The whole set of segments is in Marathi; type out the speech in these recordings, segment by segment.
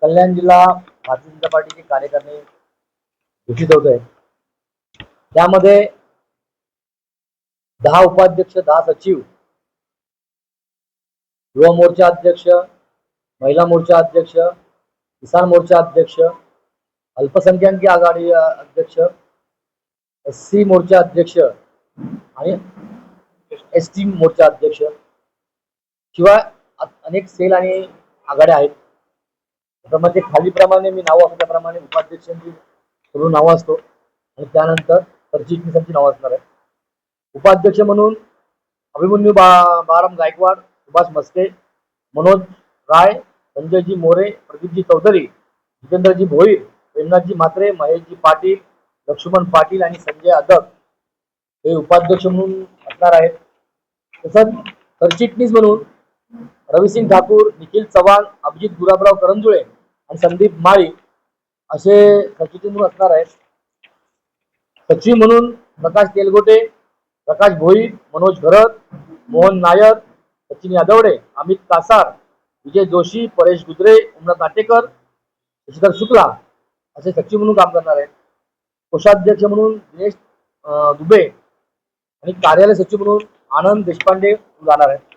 कल्याण जिल्हा भारतीय जनता पार्टीचे कार्यकर्ते घोषित होत आहे। त्यामध्ये 10 उपाध्यक्ष, 10 सचिव, युवा मोर्चा अध्यक्ष, महिला मोर्चा अध्यक्ष, किसान मोर्चा अध्यक्ष, अल्पसंख्याक आघाडी अध्यक्ष, एससी मोर्चा अध्यक्ष आणि एसटी मोर्चा अध्यक्ष, शिवाय अनेक सेल आणि आघाड्या आहेत। त्यामध्ये खालीप्रमाणे मी नाव असल्याप्रमाणे उपाध्यक्षांची सर्व नावं असतो आणि त्यानंतर सरचिटणीसांची नावं असणार आहे। उपाध्यक्ष म्हणून अभिमन्यू बाराम गायकवाड, सुभाष मस्के, मनोज राय, संजयजी मोरे, प्रदीपजी चौधरी, जितेंद्रजी भोईर, प्रेमनाथजी म्हात्रे, महेशजी पाटील, लक्ष्मण पाटील आणि संजय अदक हे उपाध्यक्ष म्हणून असणार आहेत। तसंच सरचिटणीस म्हणून रविसिंग ठाकूर, निखिल चव्हाण, अभिजित गुलाबराव करंजुळे आणि संदीप माळी असे सरचिटणीस म्हणून असणार आहेत। सचिव म्हणून प्रकाश तेलगोटे, प्रकाश भोईर, मनोज घरत, मोहन नायर, सचिन यादवडे, अमित कासार, विजय जोशी, परेश गुजरे, उमनाथ नाटेकर, शशिधर शुक्ला असे सचिव म्हणून काम करणार आहेत। कोषाध्यक्ष म्हणून दिनेश दुबे आणि कार्यालय सचिव म्हणून आनंद देशपांडे जाणार आहेत।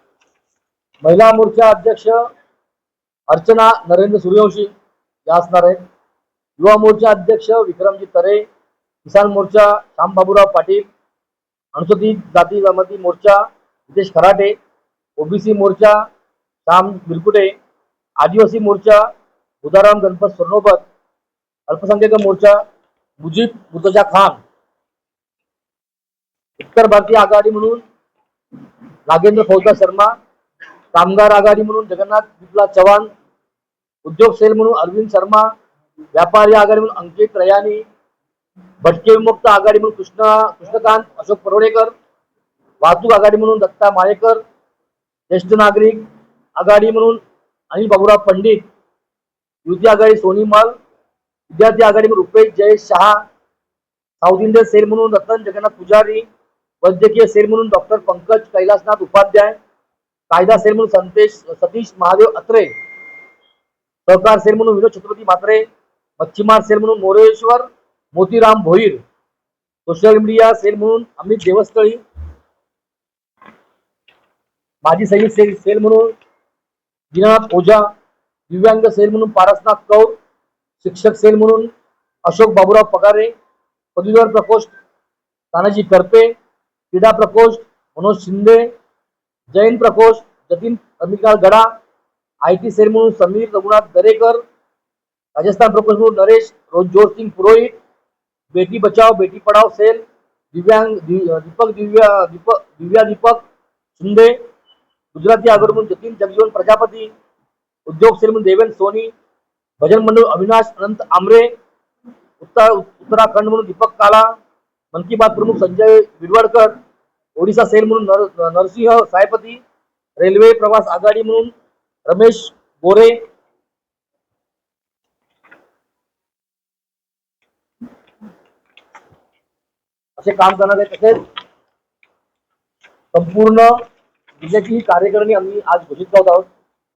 महिला मोर्चा अध्यक्ष अर्चना नरेंद्र सूर्यवंशी या असणार आहेत। युवा मोर्चा अध्यक्ष विक्रमजी तरे, किसान मोर्चा श्याम बाबूराव पाटील, अनुसूचित जाती जमाती मोर्चा नितेश खराटे, ओबीसी मोर्चा श्याम बिरकुटे, आदिवासी मोर्चा उदाराम गणपत स्वर्णोबत, अल्पसंख्याक मोर्चा मुजीब मुर्तजा खान, उत्तर भारतीय आघाडी म्हणून नागेंद्र फौजदार शर्मा, कामगार आघाडी म्हणून जगन्नाथ बिप्ला चव्हाण, उद्योग सेल म्हणून अरविंद शर्मा, व्यापारी आघाडी म्हणून अंकित रयानी, भटके विमुक्त आघाडी म्हणून कृष्णकांत अशोक परोडेकर, वाहतूक आघाडी म्हणून दत्ता माळेकर, ज्येष्ठ नागरिक आघाडी म्हणून अनिल बाबूराव पंडित, युती आघाडी सोनी मल, विद्यार्थी आघाडी म्हणून Rupesh Jayesh Shah, South Indian cell म्हणून रतन जगन्नाथ पुजारी, वैद्यकीय सेल म्हणून डॉक्टर पंकज कैलासनाथ उपाध्याय, कायदा सेल म्हणून सतीश महादेव अत्रे, सहकार सेल म्हणून विनोद छत्रपती म्हात्रे, मच्छीमार सेल म्हणून Moreshwar Motiram Bhoir, social media cell म्हणून अमित देवस्थळी, माजी सैनिक सेल म्हणून दीनानाथ ओझा, दिव्यांग सेल म्हणून पारसनाथ कौर, शिक्षक सेल म्हणून अशोक बाबूराव पगारे, पदवीधर प्रकोष्ठ तानाजी करपे, क्रीडा प्रकोष्ठ मनोज शिंदे, जैन प्रकोष्ठ जतीन रमिकांत गडा, आयटी सेल म्हणून समीर रघुनाथ दरेकर, राजस्थान प्रकोष्ठ म्हणून नरेश जोरसिंग पुरोहित, बेटी बचाओ बेटी पढ़ाओ सेल दिव्या दीपक शिंदे, गुजराती आघाडी म्हणून जतीन जगजीवन प्रजापती, उद्योग सेल म्हणून देवेंद्र सोनी, भजन मंडळ अविनाश अनंत आमरे, उत्तराखंड म्हणून दीपक काला, मन की बात प्रमुख संजय विरवाडकर, ओडिशा सेल म्हणून नरसिंह सायपती, रेल्वे प्रवास आघाडी म्हणून रमेश गोरे, असे काम करणार आहे। तसेच संपूर्ण जिल्ह्याची कार्यकारिणी आम्ही आज घोषित करत आहोत।